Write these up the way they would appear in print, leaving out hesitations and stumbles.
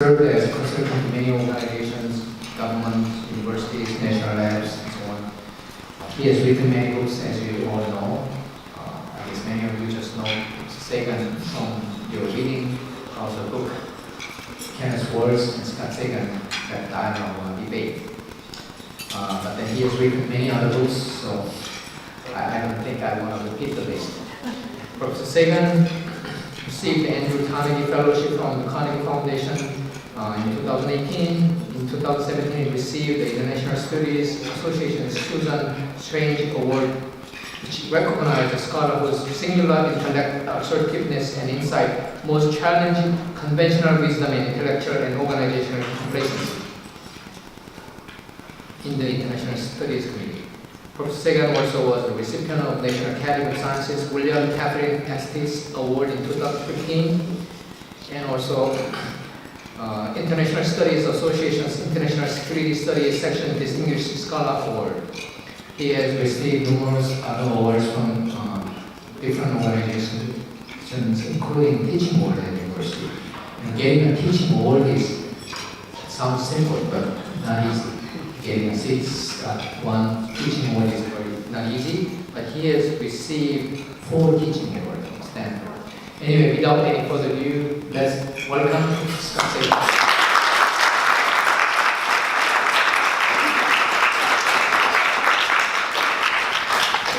Served as consultant to many organizations, governments, universities, national labs, and so on. He has written many books, as you all know. I guess many of you just know Sagan from your reading of the book, Kenneth Walls and Scott Sagan, that dialogue debate. But then he has written many other books, so I don't think I want to repeat the list. Professor Sagan received the Andrew Carnegie Fellowship from the Carnegie Foundation in 2018. In 2017, he received the International Studies Association's Susan Strange Award, which recognized a scholar whose singular intellect, assertiveness, and insight most challenging conventional wisdom and intellectual and organizational complacency in the International Studies Committee. Professor Sagan also was the recipient of National Academy of Sciences William Catherine Estes Award in 2015, and also International Studies Association's International Security Studies Section Distinguished Scholar Award. He has received numerous other awards from different organizations, including teaching award at the university. And getting a teaching award sounds simple, but not easy. Getting a 6.1 teaching award is very not easy, but he has received 4 teaching awards from Stanford. Anyway, without any further ado, let's welcome Scott Sagan.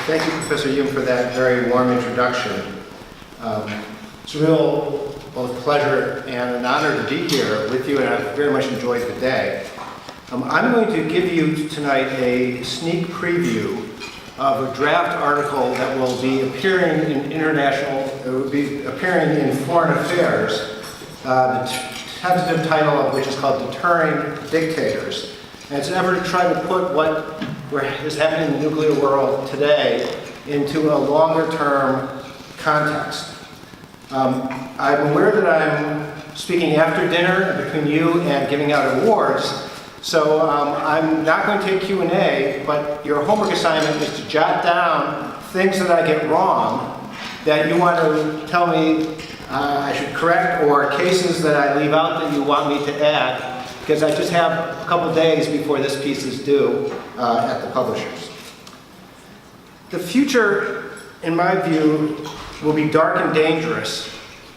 Thank you, Professor Yoon, for that very warm introduction. It's a real both pleasure and an honor to be here with you, and I've very much enjoyed the day. I'm going to give you tonight a sneak preview of a draft article that will be appearing in Foreign Affairs, the tentative title of which is called Deterring Dictators. And it's an effort to try to put what is happening in the nuclear world today into a longer-term context. I'm aware that I'm speaking after dinner between you and giving out awards, so I'm not going to take Q&A, but your homework assignment is to jot down things that I get wrong that you want to tell me I should correct, or cases that I leave out that you want me to add, because I just have a couple days before this piece is due at the publishers. The future, in my view, will be dark and dangerous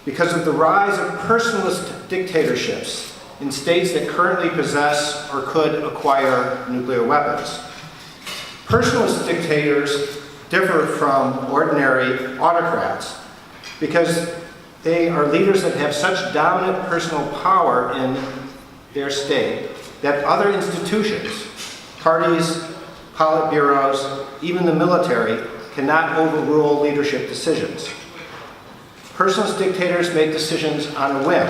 because of the rise of personalist dictatorships in states that currently possess or could acquire nuclear weapons. Personalist dictators differ from ordinary autocrats because they are leaders that have such dominant personal power in their state that other institutions, parties, politburos, even the military, cannot overrule leadership decisions. Personalist dictators make decisions on a whim,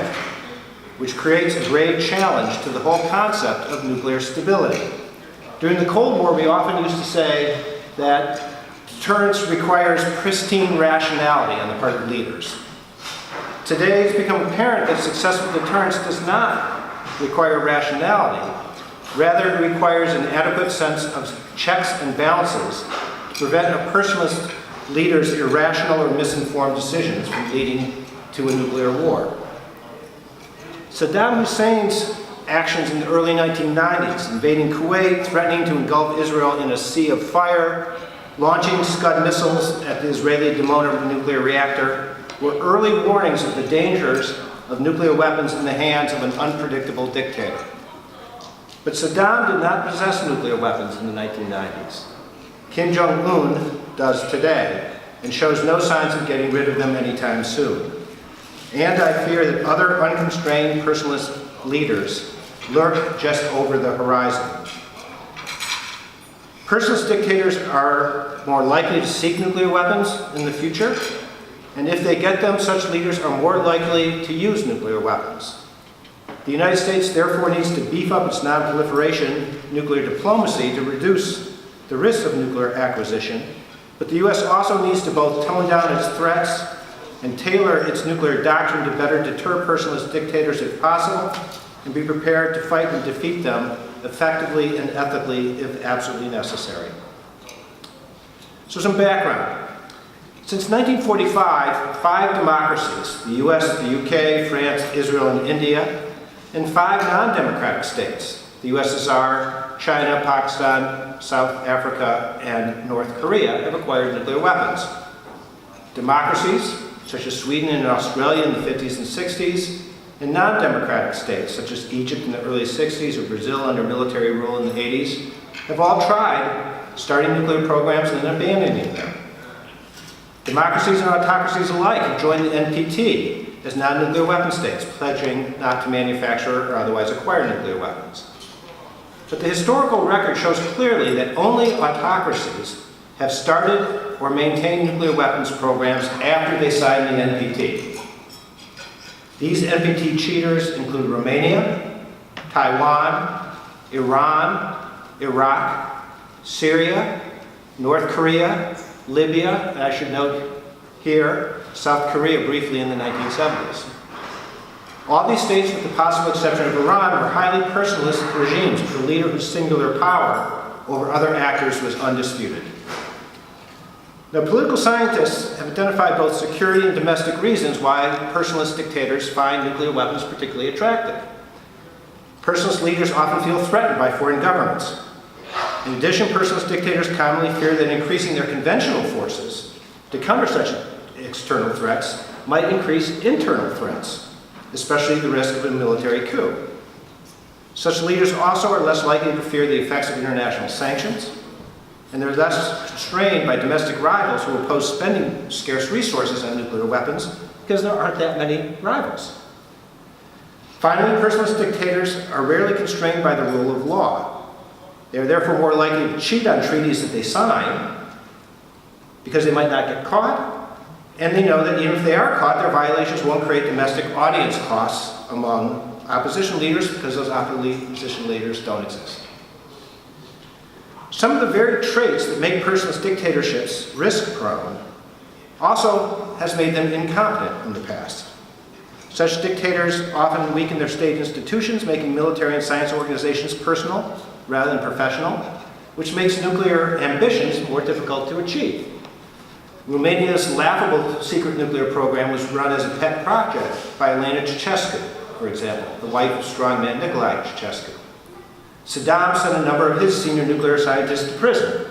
which creates a grave challenge to the whole concept of nuclear stability. During the Cold War, we often used to say that deterrence requires pristine rationality on the part of leaders. Today, it's become apparent that successful deterrence does not require rationality. Rather, it requires an adequate sense of checks and balances to prevent a personalist leader's irrational or misinformed decisions from leading to a nuclear war. Saddam Hussein's actions in the early 1990s, invading Kuwait, threatening to engulf Israel in a sea of fire, launching Scud missiles at the Israeli Dimona nuclear reactor, were early warnings of the dangers of nuclear weapons in the hands of an unpredictable dictator. But Saddam did not possess nuclear weapons in the 1990s. Kim Jong-un does today, and shows no signs of getting rid of them anytime soon. And I fear that other unconstrained personalist leaders lurk just over the horizon. Personalist dictators are more likely to seek nuclear weapons in the future, and if they get them, such leaders are more likely to use nuclear weapons. The United States therefore needs to beef up its non-proliferation nuclear diplomacy to reduce the risk of nuclear acquisition, but the U.S. also needs to both tone down its threats and tailor its nuclear doctrine to better deter personalist dictators if possible, and be prepared to fight and defeat them effectively and ethically if absolutely necessary. So some background. Since 1945, 5 democracies, the US, the UK, France, Israel, and India, and 5 non-democratic states: the USSR, China, Pakistan, South Africa, and North Korea have acquired nuclear weapons. Democracies, such as Sweden and Australia in the 50s and 60s, and non-democratic states, such as Egypt in the early 60s or Brazil under military rule in the 80s, have all tried starting nuclear programs and then abandoning them. Democracies and autocracies alike have joined the NPT as non-nuclear weapon states, pledging not to manufacture or otherwise acquire nuclear weapons. But the historical record shows clearly that only autocracies have started or maintained nuclear weapons programs after they signed the NPT. These NPT cheaters include Romania, Taiwan, Iran, Iraq, Syria, North Korea, Libya, and I should note here, South Korea briefly in the 1970s. All these states, with the possible exception of Iran, were highly personalist regimes with a leader whose singular power over other actors was undisputed. Now, political scientists have identified both security and domestic reasons why personalist dictators find nuclear weapons particularly attractive. Personalist leaders often feel threatened by foreign governments. In addition, personalist dictators commonly fear that increasing their conventional forces to counter such external threats might increase internal threats, especially the risk of a military coup. Such leaders also are less likely to fear the effects of international sanctions, and they're less constrained by domestic rivals who oppose spending scarce resources on nuclear weapons because there aren't that many rivals. Finally, personalist dictators are rarely constrained by the rule of law. They are therefore more likely to cheat on treaties that they sign because they might not get caught, and they know that even if they are caught, their violations won't create domestic audience costs among opposition leaders because those opposition leaders don't exist. Some of the very traits that make personalist dictatorships risk-prone also has made them incompetent in the past. Such dictators often weaken their state institutions, making military and science organizations personal rather than professional, which makes nuclear ambitions more difficult to achieve. Romania's laughable secret nuclear program was run as a pet project by Elena Ceausescu, for example, the wife of strongman Nicolae Ceausescu. Saddam sent a number of his senior nuclear scientists to prison.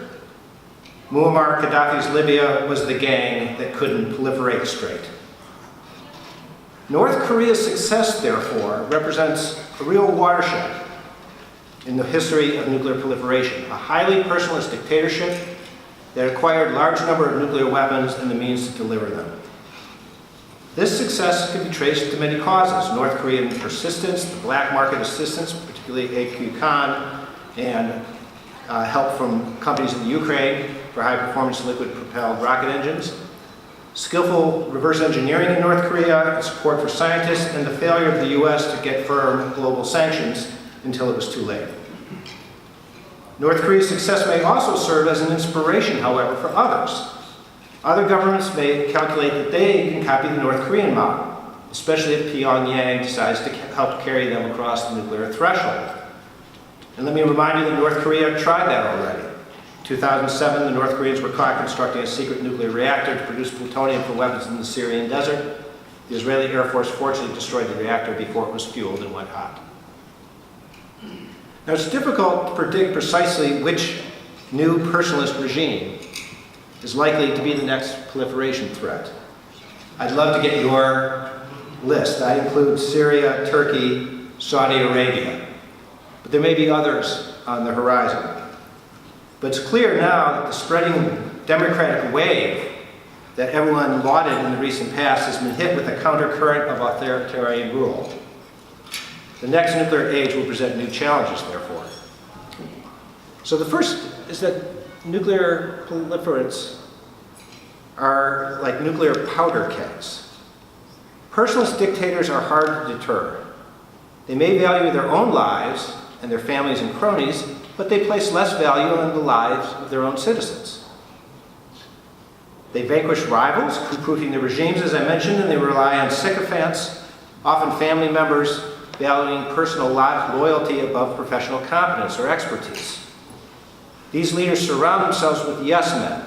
Muammar Gaddafi's Libya was the gang that couldn't proliferate straight. North Korea's success, therefore, represents a real watershed in the history of nuclear proliferation, a highly personalist dictatorship that acquired a large number of nuclear weapons and the means to deliver them. This success can be traced to many causes: North Korean persistence, the black market assistance, particularly AQ Khan, and help from companies in the Ukraine for high-performance liquid-propelled rocket engines, skillful reverse engineering in North Korea, and support for scientists, and the failure of the US to get firm global sanctions until it was too late. North Korea's success may also serve as an inspiration, however, for others. Other governments may calculate that they can copy the North Korean model, especially if Pyongyang decides to help carry them across the nuclear threshold. And let me remind you that North Korea tried that already. In 2007, the North Koreans were caught constructing a secret nuclear reactor to produce plutonium for weapons in the Syrian desert. The Israeli Air Force fortunately destroyed the reactor before it was fueled and went hot. Now, it's difficult to predict precisely which new personalist regime is likely to be the next proliferation threat. I'd love to get your list. I include Syria, Turkey, Saudi Arabia, but there may be others on the horizon. But it's clear now that the spreading democratic wave that everyone lauded in the recent past has been hit with a countercurrent of authoritarian rule. The next nuclear age will present new challenges, therefore. So the first is that nuclear proliferants are like nuclear powder kegs. Personalist dictators are hard to deter. They may value their own lives and their families and cronies, but they place less value on the lives of their own citizens. They vanquish rivals, coup-proofing the regimes, as I mentioned, and they rely on sycophants, often family members, valuing personal loyalty above professional competence or expertise. These leaders surround themselves with yes men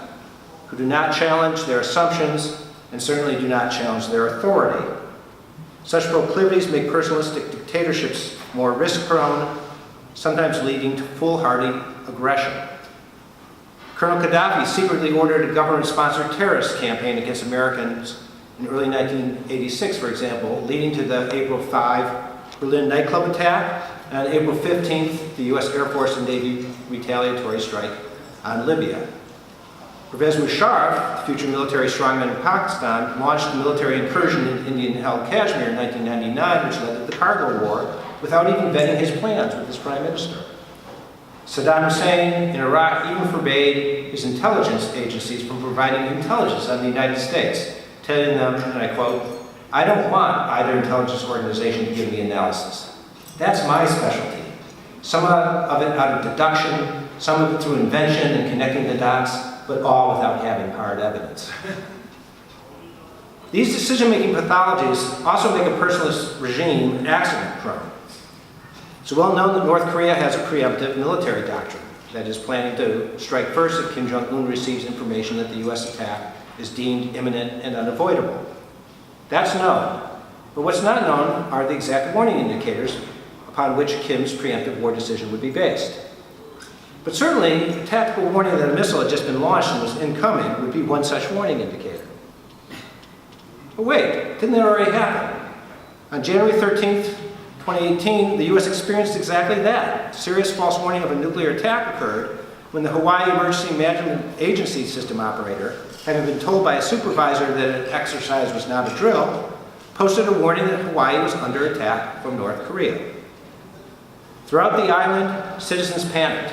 who do not challenge their assumptions and certainly do not challenge their authority. Such proclivities make personalistic dictatorships more risk-prone, sometimes leading to foolhardy aggression. Colonel Gaddafi secretly ordered a government-sponsored terrorist campaign against Americans in early 1986, for example, leading to the April 5 Berlin nightclub attack, and on April 15th, the US Air Force and Navy retaliatory strike on Libya. Pervez Musharraf, the future military strongman in Pakistan, launched a military incursion in Indian-held Kashmir in 1999, which led to the Kargil War, without even vetting his plans with his prime minister. Saddam Hussein in Iraq even forbade his intelligence agencies from providing intelligence on the United States, telling them, and I quote, "I don't want either intelligence organization to give me analysis. That's my specialty. Some of it out of deduction, some of it through invention and connecting the dots, but all without having hard evidence." These decision-making pathologies also make a personalist regime accident-prone. It's well known that North Korea has a preemptive military doctrine that is planning to strike first if Kim Jong-un receives information that the US attack is deemed imminent and unavoidable. That's known. But what's not known are the exact warning indicators upon which Kim's preemptive war decision would be based. But certainly, a tactical warning that a missile had just been launched and was incoming would be one such warning indicator. But wait, didn't that already happen? On January 13th, 2018, the US experienced exactly that. Serious false warning of a nuclear attack occurred when the Hawaii Emergency Management Agency system operator, having been told by a supervisor that an exercise was not a drill, posted a warning that Hawaii was under attack from North Korea. Throughout the island, citizens panicked,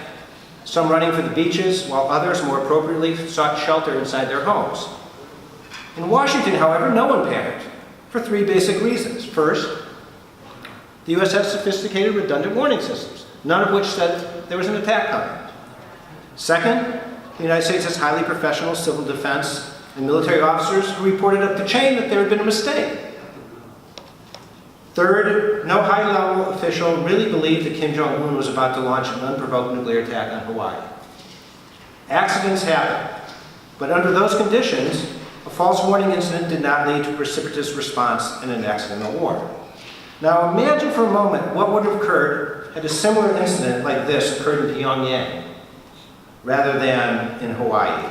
some running for the beaches, while others, more appropriately, sought shelter inside their homes. In Washington, however, no one panicked, for three basic reasons. First, the US has sophisticated redundant warning systems, none of which said there was an attack coming. Second, the United States has highly professional civil defense and military officers who reported up the chain that there had been a mistake. Third, no high-level official really believed that Kim Jong-un was about to launch an unprovoked nuclear attack on Hawaii. Accidents happen, but under those conditions, a false warning incident did not lead to a precipitous response and an accidental war. Now imagine for a moment what would have occurred had a similar incident like this occurred in Pyongyang, rather than in Hawaii.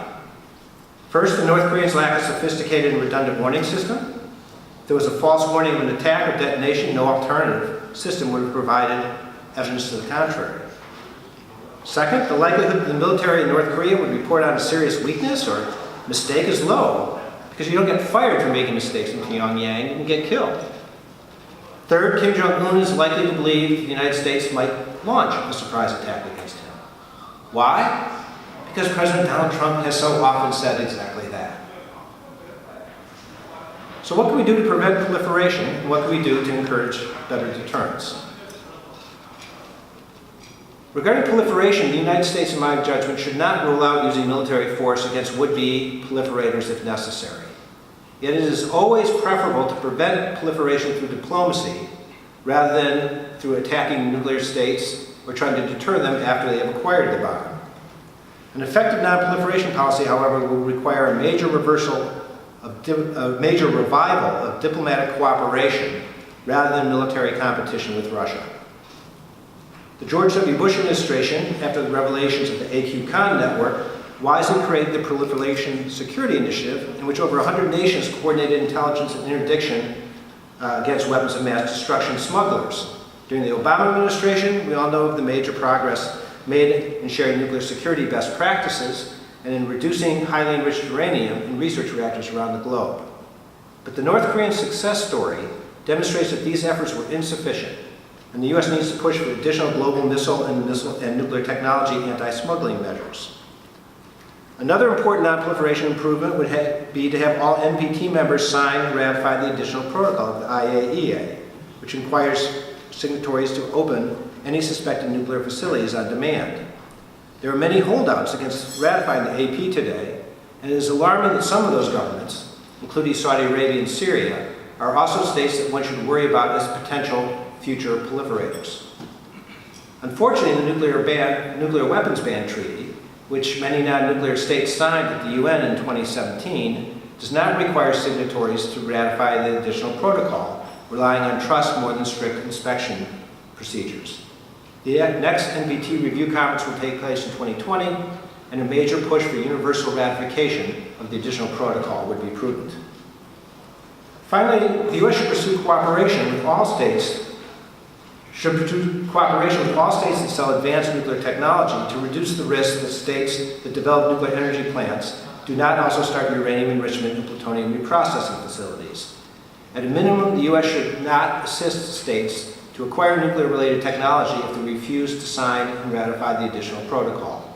First, the North Koreans lack a sophisticated and redundant warning system. If there was a false warning of an attack or detonation, no alternative system would have provided evidence to the contrary. Second, the likelihood that the military in North Korea would report on a serious weakness or mistake is low, because you don't get fired for making mistakes in Pyongyang, you can get killed. Third, Kim Jong-un is likely to believe the United States might launch a surprise attack against him. Why? Because President Donald Trump has so often said exactly that. So what can we do to prevent proliferation, and what can we do to encourage better deterrence? Regarding proliferation, the United States, in my judgment, should not rule out using military force against would-be proliferators if necessary. Yet it is always preferable to prevent proliferation through diplomacy rather than through attacking nuclear states or trying to deter them after they have acquired the bomb. An effective non-proliferation policy, however, will require a major revival of diplomatic cooperation rather than military competition with Russia. The George W. Bush administration, after the revelations of the AQ-CON network, wisely created the Proliferation Security Initiative, in which over 100 nations coordinated intelligence and interdiction against weapons of mass destruction smugglers. During the Obama administration, we all know of the major progress made in sharing nuclear security best practices and in reducing highly enriched uranium in research reactors around the globe. But the North Korean success story demonstrates that these efforts were insufficient, and the U.S. needs to push for additional global missile and nuclear technology anti-smuggling measures. Another important non-proliferation improvement would be to have all NPT members sign and ratify the additional protocol of the IAEA, which requires signatories to open any suspected nuclear facilities on demand. There are many holdouts against ratifying the AP today, and it is alarming that some of those governments, including Saudi Arabia and Syria, are also states that one should worry about as potential future proliferators. Unfortunately, the nuclear weapons ban treaty, which many non-nuclear states signed at the UN in 2017, does not require signatories to ratify the additional protocol, relying on trust more than strict inspection procedures. The next NPT review conference will take place in 2020, and a major push for universal ratification of the additional protocol would be prudent. Finally, the U.S. should pursue cooperation with all states that sell advanced nuclear technology to reduce the risk that states that develop nuclear energy plants do not also start uranium enrichment and plutonium reprocessing facilities. At a minimum, the U.S. should not assist states to acquire nuclear-related technology if they refuse to sign and ratify the additional protocol.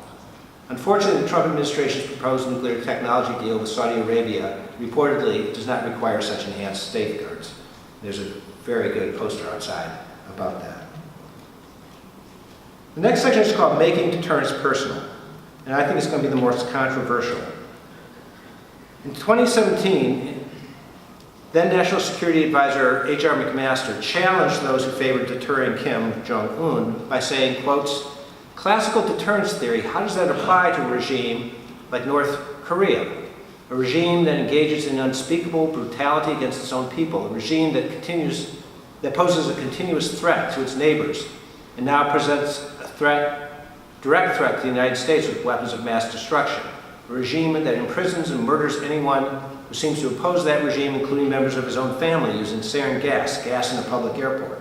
Unfortunately, the Trump administration's proposed nuclear technology deal with Saudi Arabia reportedly does not require such enhanced safeguards. There's a very good poster outside about that. The next section is called Making Deterrence Personal, and I think it's going to be the most controversial. In 2017, then National Security Advisor H.R. McMasters challenged those who favored deterring Kim Jong-un by saying, quotes, "Classical deterrence theory, how does that apply to a regime like North Korea? A regime that engages in unspeakable brutality against its own people, a regime that poses a continuous threat to its neighbors, and now presents a direct threat to the United States with weapons of mass destruction, a regime that imprisons and murders anyone who seems to oppose that regime, including members of his own family, using sarin gas in a public airport."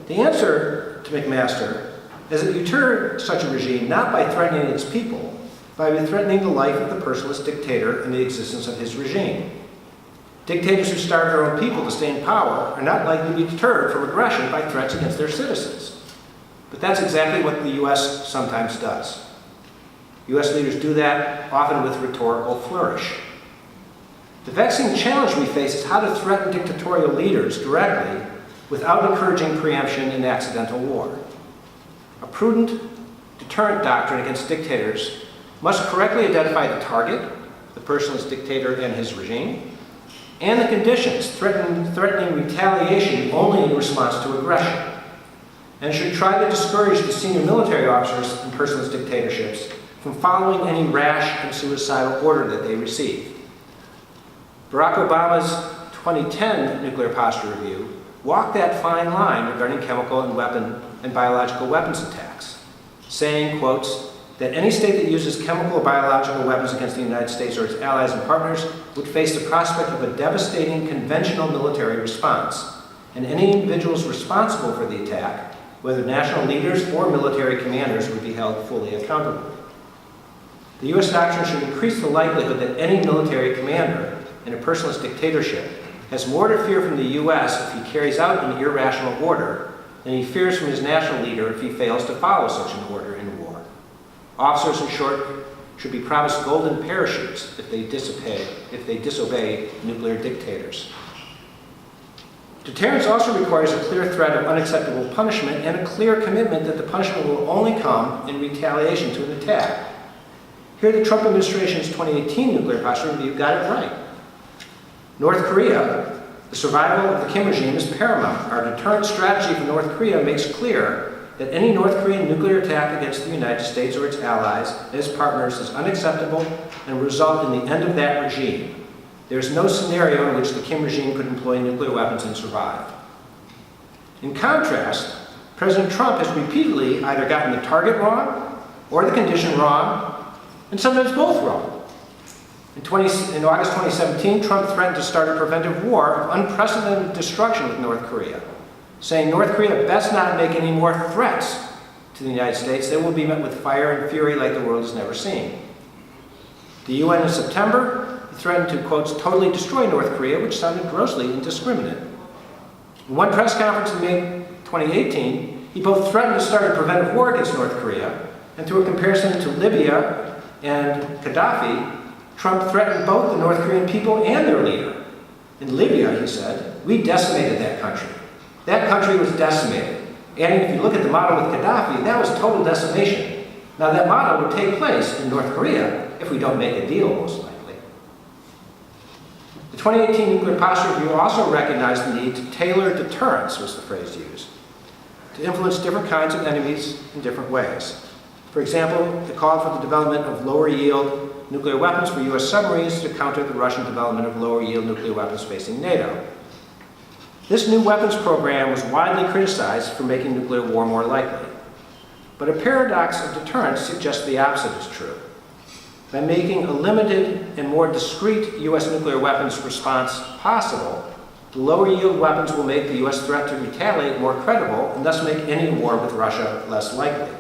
The answer to McMaster is that you deter such a regime not by threatening its people, but by threatening the life of the personalist dictator and the existence of his regime. Dictators who starve their own people to stay in power are not likely to be deterred from aggression by threats against their citizens. But that's exactly what the U.S. sometimes does. U.S. leaders do that, often with rhetorical flourish. The vexing challenge we face is how to threaten dictatorial leaders directly without encouraging preemption and accidental war. A prudent deterrent doctrine against dictators must correctly identify the target, the personalist dictator and his regime, and the conditions threatening retaliation only in response to aggression, and should try to discourage the senior military officers in personalist dictatorships from following any rash and suicidal order that they receive. Barack Obama's 2010 nuclear posture review walked that fine line regarding chemical and biological weapons attacks, saying, quotes, that any state that uses chemical or biological weapons against the United States or its allies and partners would face the prospect of a devastating conventional military response, and any individuals responsible for the attack, whether national leaders or military commanders, would be held fully accountable. The U.S. doctrine should increase the likelihood that any military commander in a personalist dictatorship has more to fear from the U.S. if he carries out an irrational order than he fears from his national leader if he fails to follow such an order in war. Officers, in short, should be promised golden parachutes if they disobey nuclear dictators. Deterrence also requires a clear threat of unacceptable punishment and a clear commitment that the punishment will only come in retaliation to an attack. Here, the Trump administration's 2018 nuclear posture review got it right. North Korea, the survival of the Kim regime is paramount. Our deterrent strategy for North Korea makes clear that any North Korean nuclear attack against the United States or its allies and its partners is unacceptable and will result in the end of that regime. There is no scenario in which the Kim regime could employ nuclear weapons and survive. In contrast, President Trump has repeatedly either gotten the target wrong or the condition wrong, and sometimes both wrong. In August 2017, Trump threatened to start a preventive war of unprecedented destruction with North Korea, saying North Korea best not make any more threats to the United States. They will be met with fire and fury like the world has never seen. The UN in September threatened to, quote, totally destroy North Korea, which sounded grossly indiscriminate. In one press conference in May 2018, he both threatened to start a preventive war against North Korea, and through a comparison to Libya and Gaddafi, Trump threatened both the North Korean people and their leader. In Libya, he said, we decimated that country. That country was decimated. And if you look at the model with Gaddafi, that was total decimation. Now that model would take place in North Korea if we don't make a deal, most likely. The 2018 nuclear posture review also recognized the need to tailor deterrence, was the phrase used, to influence different kinds of enemies in different ways. For example, it called for the development of lower-yield nuclear weapons for U.S. submarines to counter the Russian development of lower-yield nuclear weapons facing NATO. This new weapons program was widely criticized for making nuclear war more likely. But a paradox of deterrence suggests the opposite is true. By making a limited and more discreet U.S. nuclear weapons response possible, the lower yield weapons will make the U.S. threat to retaliate more credible and thus make any war with Russia less likely.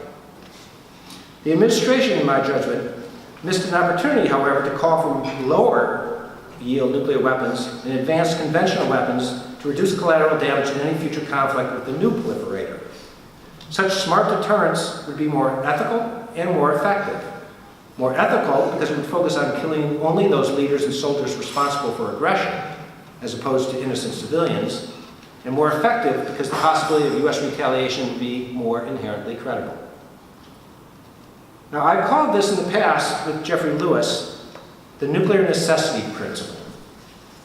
The administration, in my judgment, missed an opportunity, however, to call for lower yield nuclear weapons and advanced conventional weapons to reduce collateral damage in any future conflict with the new proliferator. Such smart deterrence would be more ethical and more effective. More ethical because it would focus on killing only those leaders and soldiers responsible for aggression, as opposed to innocent civilians, and more effective because the possibility of U.S. retaliation would be more inherently credible. Now, I've called this in the past with Jeffrey Lewis the nuclear necessity principle,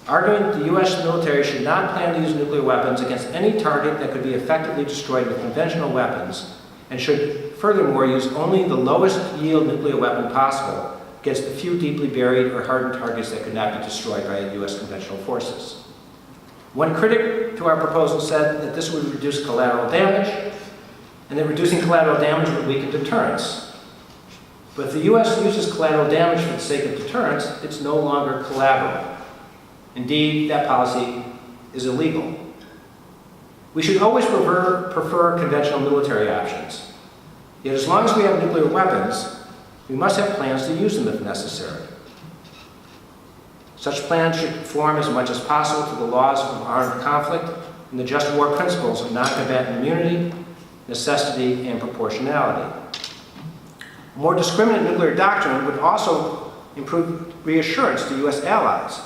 arguing that the U.S. military should not plan to use nuclear weapons against any target that could be effectively destroyed with conventional weapons, and should furthermore use only the lowest yield nuclear weapon possible against the few deeply buried or hardened targets that could not be destroyed by U.S. conventional forces. One critic to our proposal said that this would reduce collateral damage, and that reducing collateral damage would weaken deterrence. But if the U.S. uses collateral damage for the sake of deterrence, it's no longer collateral. Indeed, that policy is illegal. We should always prefer conventional military options. Yet as long as we have nuclear weapons, we must have plans to use them if necessary. Such plans should conform as much as possible to the laws of armed conflict and the just war principles of non-combatant immunity, necessity, and proportionality. A more discriminate nuclear doctrine would also improve reassurance to U.S. allies.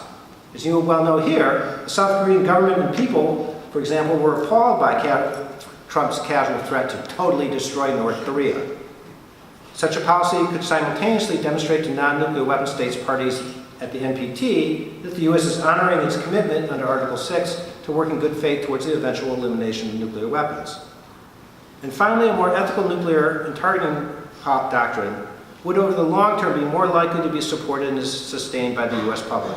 As you will well know here, the South Korean government and people, for example, were appalled by Trump's casual threat to totally destroy North Korea. Such a policy could simultaneously demonstrate to non-nuclear weapon states parties at the NPT that the U.S. is honoring its commitment under Article 6 to work in good faith towards the eventual elimination of nuclear weapons. And finally, a more ethical nuclear and targeting doctrine would over the long term be more likely to be supported and sustained by the U.S. public.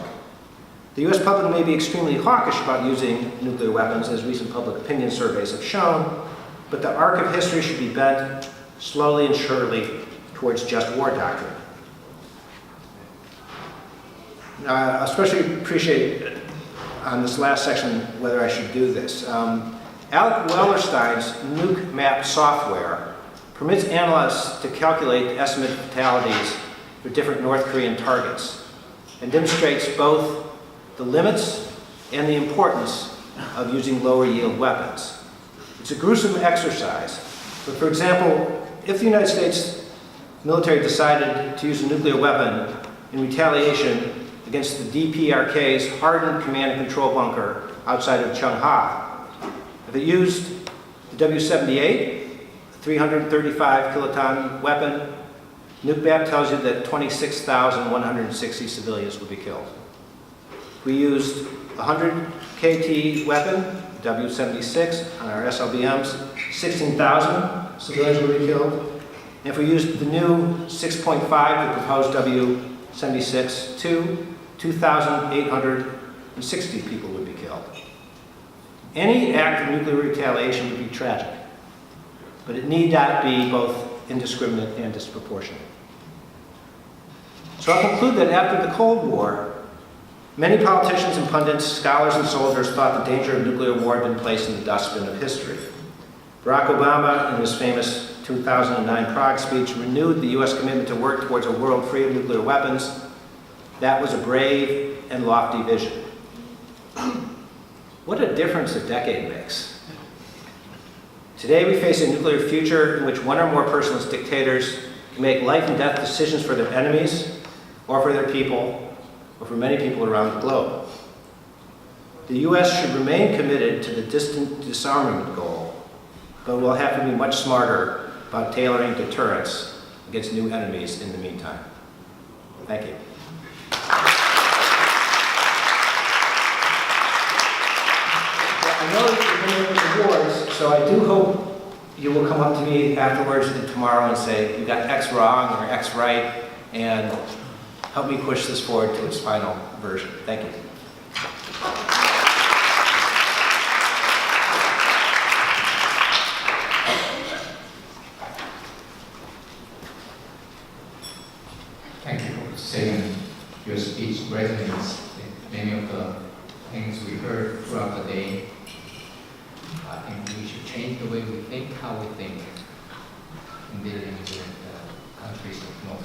The U.S. public may be extremely hawkish about using nuclear weapons, as recent public opinion surveys have shown, but the arc of history should be bent slowly and surely towards just war doctrine. Now, I especially appreciate on this last section whether I should do this. Alec Wellerstein's nuke map software permits analysts to calculate the estimated fatalities for different North Korean targets and demonstrates both the limits and the importance of using lower yield weapons. It's a gruesome exercise, but for example, if the United States military decided to use a nuclear weapon in retaliation against the DPRK's hardened command and control bunker outside of Cheongha, if it used the W-78, a 335 kiloton weapon, nuke map tells you that 26,160 civilians would be killed. We used a 100 KT weapon, W-76, on our SLBMs, 16,000 civilians would be killed. And if we used the new 6.5, the proposed W-76-2, 2,860 people would be killed. Any act of nuclear retaliation would be tragic, but it need not be both indiscriminate and disproportionate. So I'll conclude that after the Cold War, many politicians and pundits, scholars and soldiers thought the danger of nuclear war had been placed in the dustbin of history. Barack Obama, in his famous 2009 Prague speech, renewed the U.S. commitment to work towards a world free of nuclear weapons. That was a brave and lofty vision. What a difference a decade makes. Today we face a nuclear future in which one or more personalist dictators can make life and death decisions for their enemies or for their people, or for many people around the globe. The U.S. should remain committed to the distant disarmament goal, but will have to be much smarter about tailoring deterrence against new enemies in the meantime. Thank you. I know that you're going to get awards, so I do hope you will come up to me afterwards and tomorrow and say, you got X wrong or X right, and help me push this forward to its final version. Thank you. Thank you for saying your speech resonates with many of the things we heard throughout the day. I think we should change the way we think, how we think in dealing with countries of North